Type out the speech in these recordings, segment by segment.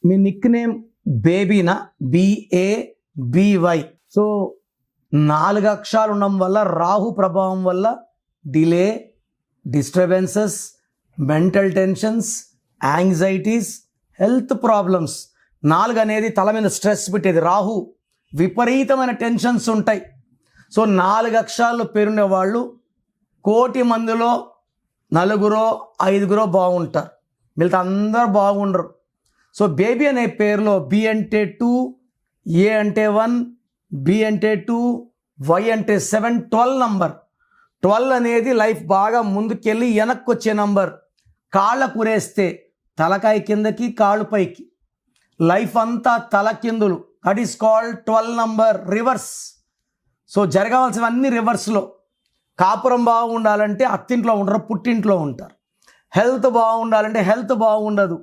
మీ Nick name బేబీనా, BABY. So 4 అక్షరాలు ఉండడం వల్ల రాహు ప్రభావం వల్ల delay, disturbances, mental tensions, anxieties, health problems. 4 అనేది తల మీద స్ట్రెస్ పెట్టేది. రాహు విపరీతమైన టెన్షన్స్ ఉంటాయి. సో 4 అక్షరాలు పేరున్న వాళ్ళు 1,000,000 మందిలో 4 5 బాగుంటారు, మిగతా అందరూ బాగుండరు. సో బేబీ అనే పేరులో B అంటే 2, A అంటే 1, B అంటే 2, Y అంటే 7, 12 నంబర్. 12 అనేది లైఫ్ బాగా ముందుకెళ్ళి వెనక్కి వచ్చే నంబర్. కాళ్ళ కురేస్తే తలకాయ కిందకి, కాళ్ళు పైకి, లైఫ్ అంతా తల కిందులు. That is called 12 number reverse. So జరగవలసినవన్నీ రివర్స్లో. కాపురం బాగుండాలంటే అత్తింట్లో ఉంటారు, పుట్టింట్లో ఉంటారు. హెల్త్ బాగుండాలంటే హెల్త్ బాగుండదు.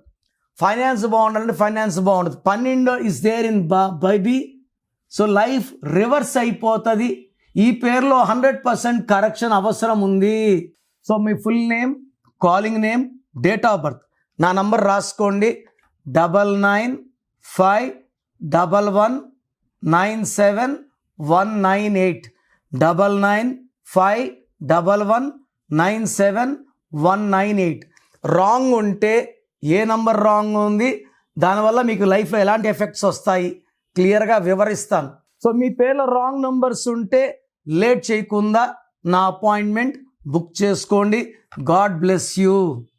ఫైనాన్స్ బాగుండాలంటే ఫైనాన్స్ బాగుండదు. 12 is there in baby. So life reverse అయిపోతుంది. ఈ పేరులో 100% కరెక్షన్ అవసరం ఉంది. సో మీ full name, calling name, date of birth, నా నంబర్ రాసుకోండి. 9951197198. 9951197198. రాంగ్ ఉంటే ఏ నంబర్ రాంగ్ ఉంది, దానివల్ల మీకు లైఫ్లో ఎలాంటి ఎఫెక్ట్స్ వస్తాయి క్లియర్గా వివరిస్తాను. సో మీ పేర్లో రాంగ్ నంబర్స్ ఉంటే లేట్ చేయకుండా నా అపాయింట్మెంట్ బుక్ చేసుకోండి. God bless you.